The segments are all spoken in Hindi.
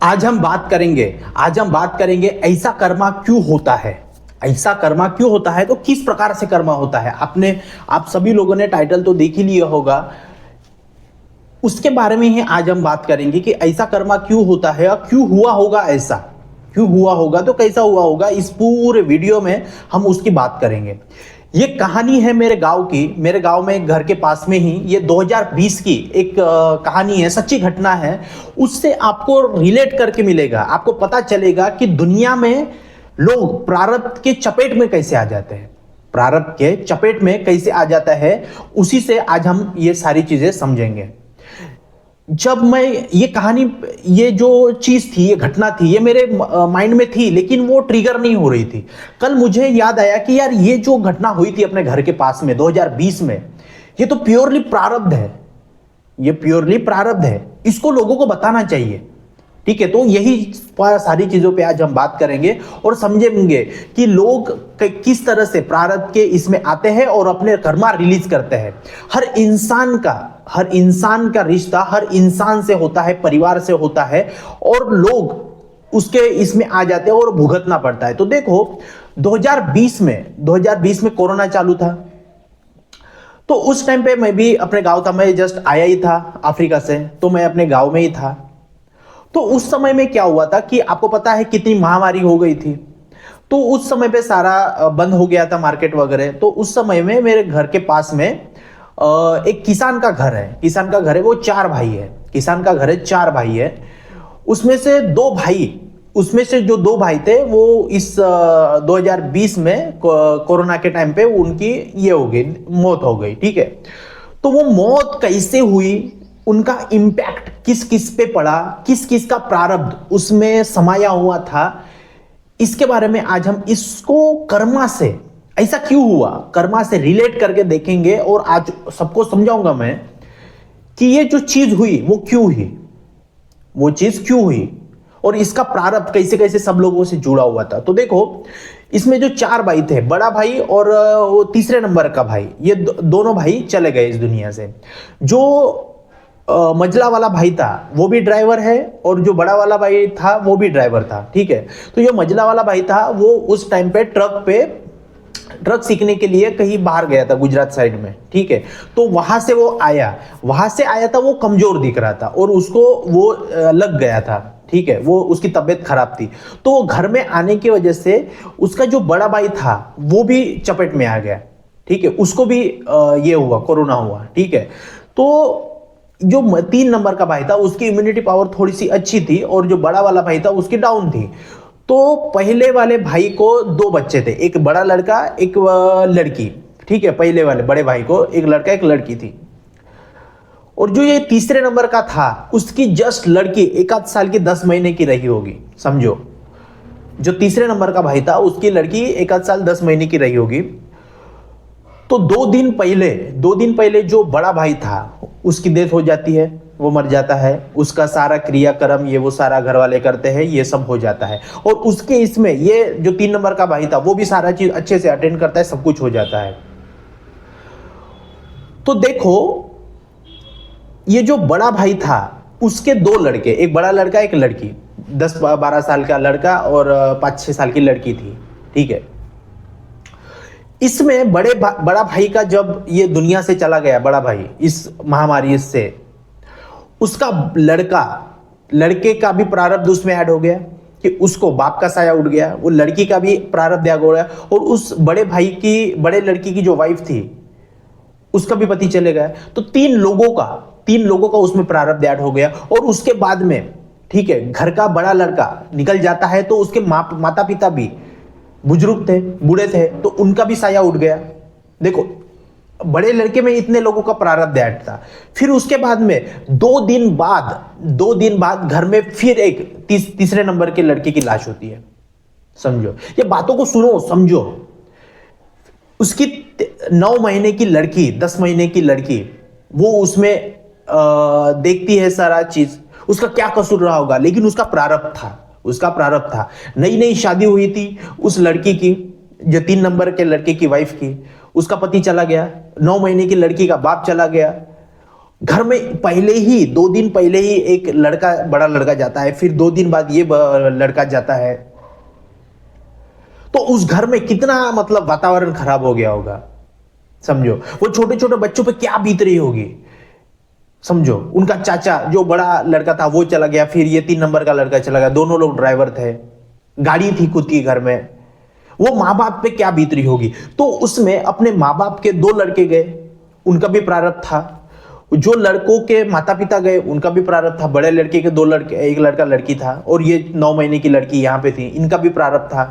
आज हम बात करेंगे ऐसा कर्मा क्यों होता है। ऐसा कर्मा क्यों होता है तो किस प्रकार से कर्मा होता है। आप सभी लोगों ने टाइटल तो देख ही लिया होगा, उसके बारे में ही आज हम बात करेंगे कि ऐसा कर्मा क्यों होता है और क्यों हुआ होगा। ऐसा क्यों हुआ होगा तो कैसा हुआ होगा, इस पूरे वीडियो में हम उसकी बात करेंगे। ये कहानी है मेरे गांव की। मेरे गांव में घर के पास में ही ये 2020 की एक कहानी है, सच्ची घटना है। उससे आपको रिलेट करके मिलेगा, आपको पता चलेगा कि दुनिया में लोग प्रारब्ध के चपेट में कैसे आ जाते हैं, प्रारब्ध के चपेट में कैसे आ जाता है। उसी से आज हम ये सारी चीजें समझेंगे। जब मैं ये कहानी, ये जो चीज थी, ये घटना थी, ये मेरे माइंड में थी, लेकिन वो ट्रिगर नहीं हो रही थी। कल मुझे याद आया कि यार ये जो घटना हुई थी अपने घर के पास में 2020 में, ये तो प्योरली प्रारब्ध है। ये प्योरली प्रारब्ध है, इसको लोगों को बताना चाहिए। ठीक है, तो यही सारी चीजों पे आज हम बात करेंगे और समझेंगे कि लोग किस तरह से प्रारब्ध के इसमें आते हैं और अपने कर्मा रिलीज करते हैं। हर इंसान का रिश्ता हर इंसान से होता है, परिवार से होता है, और लोग उसके इसमें आ जाते हैं और भुगतना पड़ता है। तो देखो 2020 में कोरोना चालू था। तो उस टाइम पे मैं भी अपने गांव था, मैं जस्ट आया ही था अफ्रीका से, तो मैं अपने गांव में ही था। तो उस समय में क्या हुआ था कि आपको पता है कितनी महामारी हो गई थी। तो उस समय पे सारा बंद हो गया था, मार्केट वगैरह। तो उस समय में मेरे घर के पास में एक किसान का घर है। वो 4 भाई है। किसान का घर है, 4 भाई है। उसमें से जो 2 भाई थे वो इस 2020 में कोरोना के टाइम पे उनकी ये हो गई, मौत हो गई। ठीक है, तो वो मौत कैसे हुई, उनका इंपैक्ट किस किस पे पड़ा, किस किस का प्रारब्ध उसमें समाया हुआ था, इसके बारे में आज हम इसको कर्मा से, ऐसा क्यों हुआ, कर्मा से रिलेट करके देखेंगे। और आज सबको समझाऊंगा मैं कि ये जो चीज हुई वो चीज क्यों हुई और इसका प्रारब्ध कैसे कैसे सब लोगों से जुड़ा हुआ था। तो देखो, इसमें जो 4 भाई थे, बड़ा भाई और वो तीसरे नंबर का भाई, ये दोनों भाई चले गए इस दुनिया से। जो मझला वाला भाई था वो भी ड्राइवर है, और जो बड़ा वाला भाई था वो भी ड्राइवर था। ठीक है, तो ये मझला वाला भाई था, वो उस टाइम पे ट्रक सीखने के लिए कहीं बाहर गया था, गुजरात साइड में। ठीक है, तो वहां से आया था। वो कमजोर दिख रहा था और उसको वो लग गया था। ठीक है, वो उसकी तबीयत खराब थी। तो वो घर में आने की वजह से उसका जो बड़ा भाई था वो भी चपेट में आ गया। ठीक है, उसको भी ये हुआ, कोरोना हुआ। ठीक है, तो जो 3 नंबर का भाई था उसकी इम्यूनिटी पावर थोड़ी सी अच्छी थी, और जो बड़ा वाला भाई था उसकी डाउन थी। तो पहले वाले भाई को 2 बच्चे थे, एक बड़ा लड़का, एक लड़की। ठीक है, पहले वाले बड़े भाई को एक लड़का एक लड़की थी। और जो ये तीसरे नंबर का था उसकी जस्ट लड़की 1 साल की 10 महीने की रही होगी, समझो। जो तीसरे नंबर का भाई था उसकी लड़की 1 साल 10 महीने की रही होगी। तो 2 दिन पहले जो बड़ा भाई था उसकी डेथ हो जाती है, वो मर जाता है। उसका सारा क्रियाक्रम ये वो सारा घर वाले करते हैं, ये सब हो जाता है। और उसके इसमें ये जो 3 नंबर का भाई था वो भी सारा चीज अच्छे से अटेंड करता है, सब कुछ हो जाता है। तो देखो, ये जो बड़ा भाई था उसके 2 लड़के, एक बड़ा लड़का एक लड़की, 10-12 साल का लड़का और 5-6 साल की लड़की थी। ठीक है, इसमें बड़ा भाई का जब ये दुनिया से चला गया, बड़ा भाई इस महामारी से, उसका लड़के का भी प्रारब्ध उसमें ऐड हो गया कि उसको बाप का साया उठ गया। वो लड़की का भी प्रारब्ध ऐड हो गया, और उस बड़े लड़की की जो वाइफ थी उसका भी पति चले गया। तो 3 लोगों का उसमें प्रारब्ध ऐड हो गया। और उसके बाद में, ठीक है, घर का बड़ा लड़का निकल जाता है तो उसके माता पिता भी बुजुर्ग थे, बूढ़े थे, तो उनका भी साया उठ गया। देखो, बड़े लड़के में इतने लोगों का प्रारब्ध ऐड था। फिर उसके बाद में 2 दिन बाद घर में फिर एक तीसरे नंबर के लड़के की लाश होती है। समझो, ये बातों को सुनो, समझो। उसकी 9 महीने की लड़की, 10 महीने की लड़की, वो उसमें देखती है सारा चीज। उसका क्या कसूर रहा होगा, लेकिन उसका प्रारब्ध था। नई नई शादी हुई थी उस लड़की की, जो 3 नंबर के लड़के की वाइफ की। उसका पति चला गया, 9 महीने की लड़की का बाप चला गया, घर में पहले ही 2 दिन पहले ही एक लड़का, बड़ा लड़का जाता है, फिर 2 दिन बाद ये लड़का जाता है, तो उस घर में कितना मतलब वातावरण खराब हो गया होगा। समझो वो छोटे छोटे बच्चों पे क्या बीत रही होगी। समझो उनका चाचा जो बड़ा लड़का था वो चला गया, फिर ये 3 नंबर का लड़का चला गया, दोनों लोग ड्राइवर थे, गाड़ी थी खुद की घर में, वो माँ बाप पे क्या बीत रही होगी। तो उसमें अपने माँ बाप के 2 लड़के गए, उनका भी प्रारब्ध था, जो लड़कों के माता पिता गए उनका भी प्रारब्ध था, बड़े लड़के के 2 लड़के, एक लड़का लड़की था, और ये 9 महीने की लड़की यहाँ पे थी, इनका भी प्रारब्ध था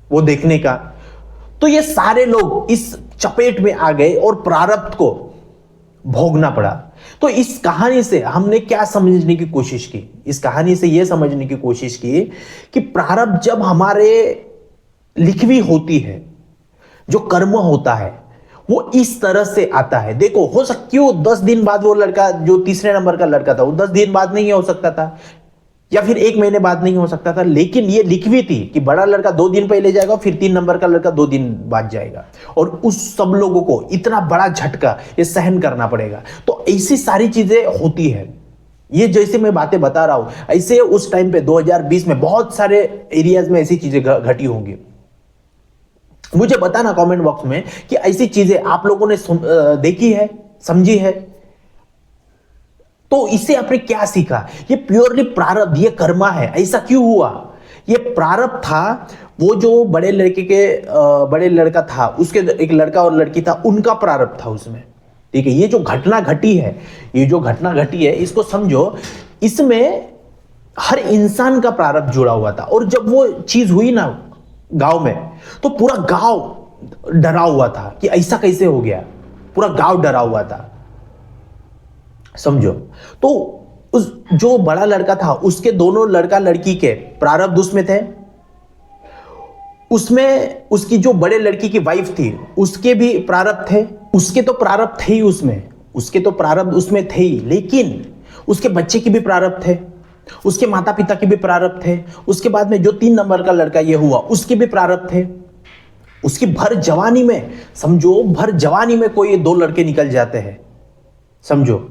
वो देखने का। तो ये सारे लोग इस चपेट में आ गए और प्रारब्ध को भोगना पड़ा। तो इस कहानी से हमने क्या समझने की कोशिश की, इस कहानी से यह समझने की कोशिश की कि प्रारब्ध जब हमारे लिखवी होती है, जो कर्म होता है वो इस तरह से आता है। देखो हो सकता क्यों 10 दिन बाद वो लड़का जो 3 नंबर का लड़का था वो 10 दिन बाद नहीं हो सकता था, या फिर 1 महीने बाद नहीं हो सकता था, लेकिन ये लिखवी थी कि बड़ा लड़का 2 दिन पहले जाएगा, फिर 3 नंबर का लड़का 2 दिन बाद जाएगा, और उस सब लोगों को इतना बड़ा झटका ये सहन करना पड़ेगा। तो ऐसी सारी चीजें होती है, ये जैसे मैं बातें बता रहा हूं ऐसे उस टाइम पे 2020 में बहुत सारे एरियाज में ऐसी चीजें घटी होंगी। मुझे बताना कमेंट बॉक्स में कि ऐसी चीजें आप लोगों ने देखी है, समझी है, तो इससे आपने क्या सीखा। ये प्योरली प्रारब्ध, ये कर्मा है। ऐसा क्यों हुआ, ये प्रारब्ध था। वो जो बड़े लड़के के बड़े लड़का था, उसके एक लड़का और लड़की था, उनका प्रारब्ध था उसमें। ठीक है, ये जो घटना घटी है, ये जो घटना घटी है इसको समझो, इसमें हर इंसान का प्रारब्ध जुड़ा हुआ था। और जब वो चीज हुई ना गांव में, तो पूरा गांव डरा हुआ था कि ऐसा कैसे हो गया, पूरा गांव डरा हुआ था। समझो, तो उस जो बड़ा लड़का था उसके दोनों लड़का लड़की के प्रारब्ध उसमें थे, उसमें उसकी जो बड़े लड़की की वाइफ थी उसके भी प्रारब्ध थे, उसके तो प्रारब्ध थे ही उसमें, उसके तो प्रारब्ध उसमें थे ही, लेकिन उसके बच्चे की भी प्रारब्ध थे, उसके माता पिता के भी प्रारब्ध थे, उसके बाद में जो 3 नंबर का लड़का ये हुआ उसके भी प्रारब्ध थे। उसकी भर जवानी में, समझो भर जवानी में कोई 2 लड़के निकल जाते हैं। समझो,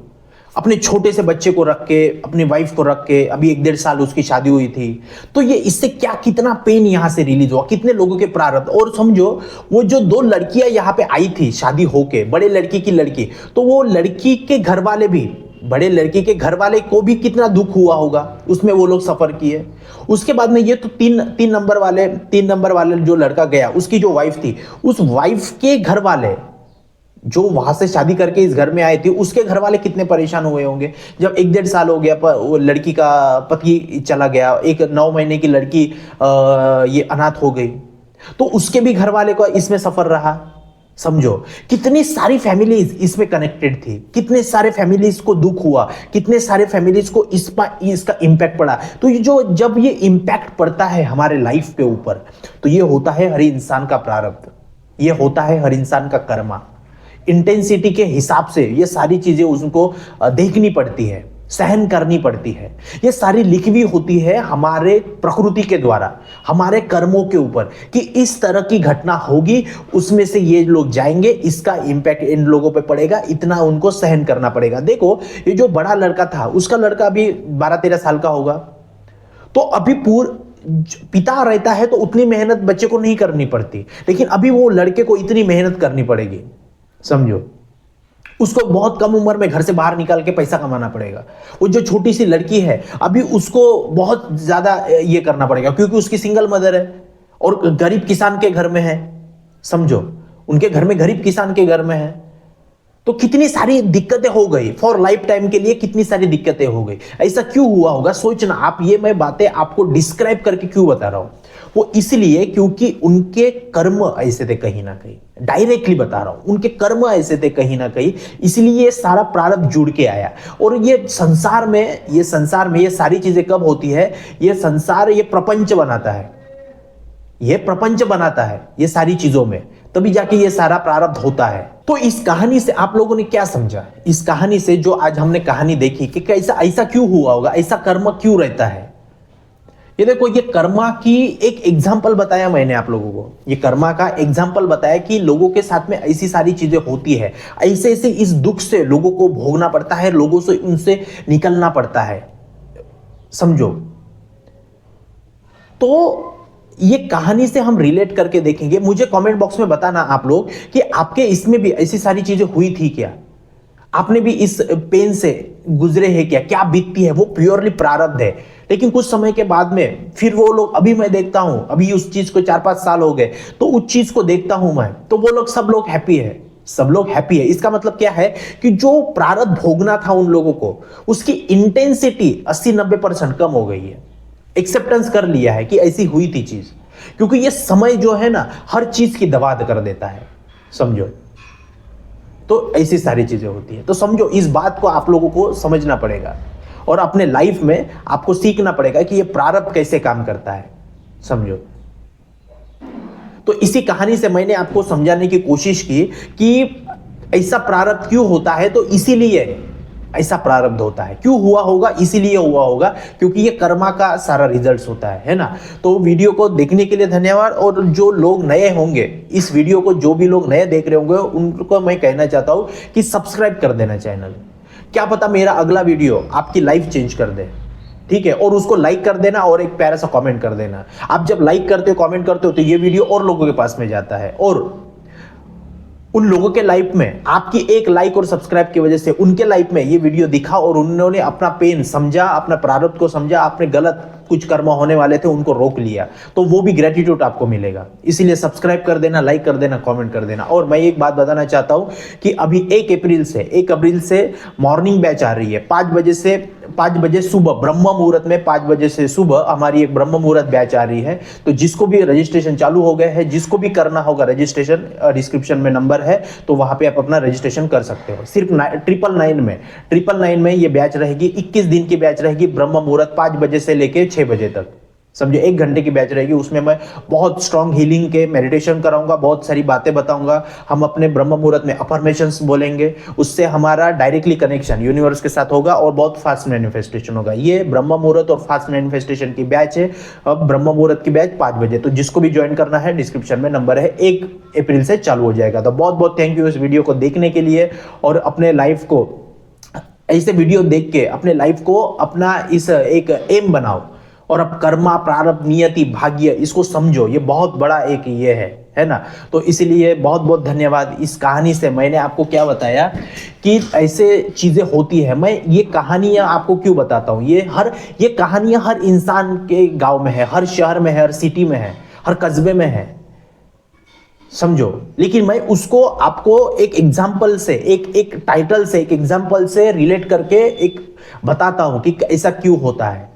अपने छोटे से बच्चे को रख के, अपनी वाइफ को रख के, अभी 1-1.5 साल उसकी शादी हुई थी, तो ये इससे क्या कितना पेन यहां से रिलीज हुआ, कितने लोगों के प्रारब्ध। और समझो वो जो 2 लड़कियां यहां पे आई थी शादी होके, बड़े लड़की की लड़की, तो वो लड़की के घर वाले भी, बड़े लड़की के घर वाले को भी कितना दुख हुआ होगा, उसमें वो लोग सफर किए। उसके बाद में ये तो 3 नंबर वाले जो लड़का गया, उसकी जो वाइफ थी, उस वाइफ के घर वाले जो वहां से शादी करके इस घर में आए थे, उसके घर वाले कितने परेशान हुए होंगे जब 1-1.5 साल हो गया पर वो लड़की का पति चला गया, एक 9 महीने की लड़की ये अनाथ हो गई, तो उसके भी घर वाले को इसमें सफर रहा। समझो कितनी सारी फैमिलीज इसमें कनेक्टेड थी, कितने सारे फैमिलीज को दुख हुआ, कितने सारे फैमिलीज को इसका इंपैक्ट पड़ा। तो ये जो जब ये इंपैक्ट पड़ता है हमारे लाइफ के ऊपर, तो ये होता है हर इंसान का प्रारब्ध, ये होता है हर इंसान का कर्मा। इंटेंसिटी के हिसाब से ये सारी चीजें उनको देखनी पड़ती है, सहन करनी पड़ती है। ये सारी लिखवी होती है हमारे प्रकृति के द्वारा, हमारे कर्मों के ऊपर, कि इस तरह की घटना होगी, उसमें से ये लोग जाएंगे, इसका इंपैक्ट इन लोगों पे पड़ेगा, इतना उनको सहन करना पड़ेगा। देखो ये जो बड़ा लड़का था, उसका लड़का अभी 12-13 साल का होगा, तो अभी पिता रहता है तो उतनी मेहनत बच्चे को नहीं करनी पड़ती, लेकिन अभी वो लड़के को इतनी मेहनत करनी पड़ेगी। समझो, उसको बहुत कम उम्र में घर से बाहर निकाल के पैसा कमाना पड़ेगा। वो जो छोटी सी लड़की है अभी उसको बहुत ज्यादा ये करना पड़ेगा, क्योंकि उसकी सिंगल मदर है और गरीब किसान के घर में है। समझो, उनके घर में गरीब किसान के घर में है, तो कितनी सारी दिक्कतें हो गई, फॉर लाइफ टाइम के लिए कितनी सारी दिक्कतें हो गई। ऐसा क्यों हुआ होगा सोचना आप। ये मैं बातें आपको डिस्क्राइब करके क्यों बता रहा हूं, वो इसलिए क्योंकि उनके कर्म ऐसे थे कहीं ना कहीं, डायरेक्टली बता रहा हूं, उनके कर्म ऐसे थे कहीं ना कहीं, इसलिए ये सारा प्रारब्ध जुड़ के आया। और ये संसार में ये सारी चीजें कब होती है, ये संसार ये प्रपंच बनाता है, ये प्रपंच बनाता है ये सारी चीजों में, तभी जाके ये सारा प्रारब्ध होता है। तो इस कहानी से आप लोगों ने क्या समझा, इस कहानी से जो आज हमने कहानी देखी कि कैसा ऐसा क्यों हुआ होगा, ऐसा कर्म क्यों रहता है, ये देखो, ये कर्मा की एक एग्जाम्पल बताया मैंने आप लोगों को, ये कर्मा का एग्जाम्पल बताया कि लोगों के साथ में ऐसी सारी चीजें होती है, ऐसे ऐसे इस दुख से लोगों को भोगना पड़ता है, लोगों से उनसे निकलना पड़ता है, समझो। तो ये कहानी से हम रिलेट करके देखेंगे। मुझे कमेंट बॉक्स में बताना आप लोग कि आपके इसमें भी ऐसी सारी चीजें हुई थी क्या, आपने भी इस पेन से गुजरे हैं क्या बीतती है, वो प्योरली प्रारब्ध है। लेकिन कुछ समय के बाद में फिर वो लोग, अभी मैं देखता हूं, अभी उस चीज को 4-5 साल हो गए, तो उस चीज को देखता हूं मैं, तो वो लोग सब लोग हैप्पी है, सब लोग हैप्पी है। इसका मतलब क्या है कि जो प्रारब्ध भोगना था उन लोगों को, उसकी इंटेंसिटी 80-90% कम हो गई है, एक्सेप्टेंस कर लिया है कि ऐसी हुई थी चीज। क्योंकि ये समय जो है ना, हर चीज की दवा कर देता है, समझो। तो ऐसी सारी चीजें होती है। तो समझो, इस बात को आप लोगों को समझना पड़ेगा और अपने लाइफ में आपको सीखना पड़ेगा कि ये प्रारब्ध कैसे काम करता है, समझो। तो इसी कहानी से मैंने आपको समझाने की कोशिश की कि ऐसा प्रारब्ध क्यों होता है, तो इसीलिए ऐसा प्रारब्ध होता है। क्यों हुआ होगा, इसीलिए हुआ होगा क्योंकि ये कर्मा का सारा रिजल्ट्स होता है ना। तो वीडियो को देखने के लिए धन्यवाद। और जो लोग नए होंगे, इस वीडियो को जो भी लोग नए देख रहे होंगे, उनको मैं कहना चाहता हूं कि सब्सक्राइब कर देना चैनल। क्या पता मेरा अगला वीडियो आपकी लाइफ चेंज कर दे, ठीक है। और उसको लाइक कर देना और एक प्यारा सा कमेंट कर देना। आप जब लाइक करते हो, कमेंट करते हो, तो ये वीडियो और लोगों के पास में जाता है, और उन लोगों के लाइफ में आपकी एक लाइक और सब्सक्राइब की वजह से उनके लाइफ में ये वीडियो दिखा और उन्होंने अपना पेन समझा, अपना प्रारब्ध को समझा, अपने गलत कुछ कर्म होने वाले थे उनको रोक लिया, तो वो भी ग्रेटिट्यूड आपको मिलेगा। इसीलिए सब्सक्राइब कर देना, लाइक कर देना, कमेंट कर देना। और मैं एक बात बताना चाहता हूं कि अभी 1 अप्रैल से मॉर्निंग बैच आ रही है, 5 बजे सुबह, ब्रह्म मुहूर्त में 5 बजे से सुबह हमारी एक ब्रह्म मुहूर्त बैच आ रही है। तो जिसको भी रजिस्ट्रेशन चालू हो गया है, जिसको भी करना होगा रजिस्ट्रेशन, डिस्क्रिप्शन में नंबर है, तो वहां पे आप अपना रजिस्ट्रेशन कर सकते हो। सिर्फ 999 में ये बैच रहेगी, 21 दिन की बैच रहेगी, ब्रह्म मुहूर्त 5 बजे से लेके 6 बजे तक, समझे। 1 घंटे की बैच रहेगी। उसमें मैं बहुत स्ट्रॉन्ग हीलिंग के मेडिटेशन कराऊंगा, बहुत सारी बातें बताऊंगा। हम अपने ब्रह्म मुहूर्त में अफर्मेशंस बोलेंगे, उससे हमारा डायरेक्टली कनेक्शन यूनिवर्स के साथ होगा और बहुत फास्ट मैनिफेस्टेशन होगा। ये ब्रह्म मुहूर्त और फास्ट मैनिफेस्टेशन की बैच है। अब ब्रह्म मुहूर्त की बैच 5 बजे, तो जिसको भी ज्वाइन करना है डिस्क्रिप्शन में नंबर है। 1 अप्रैल से चालू हो जाएगा। तो बहुत बहुत थैंक यू इस वीडियो को देखने के लिए। और अपने लाइफ को ऐसे वीडियो देख के अपने लाइफ को अपना इस एक एम बनाओ, और अब कर्मा, प्रारब्ध, नियति, भाग्य, इसको समझो। ये बहुत बड़ा एक ये है ना। तो इसीलिए बहुत बहुत धन्यवाद। इस कहानी से मैंने आपको क्या बताया कि ऐसे चीजें होती है। मैं ये कहानियां आपको क्यों बताता हूं, ये कहानियां हर इंसान के गांव में है, हर शहर में है, हर सिटी में है, हर कस्बे में है, समझो। लेकिन मैं उसको आपको एक एग्जाम्पल से, एक टाइटल से, एक एग्जाम्पल से रिलेट करके एक बताता हूं कि ऐसा क्यों होता है,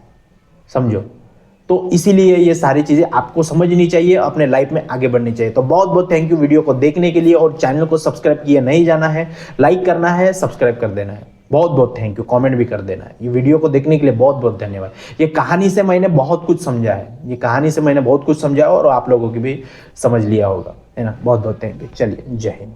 समझो। तो इसीलिए ये सारी चीजें आपको समझनी चाहिए, अपने लाइफ में आगे बढ़नी चाहिए। तो बहुत बहुत थैंक यू वीडियो को देखने के लिए। और चैनल को सब्सक्राइब किए नहीं जाना है, लाइक करना है, सब्सक्राइब कर देना है। बहुत बहुत थैंक यू, कमेंट भी कर देना है। ये वीडियो को देखने के लिए बहुत बहुत धन्यवाद। ये कहानी से मैंने बहुत कुछ समझा है, ये कहानी से मैंने बहुत कुछ समझा और आप लोगों की भी समझ लिया होगा, है ना। बहुत बहुत थैंक यू। चलिए, जय हिंद।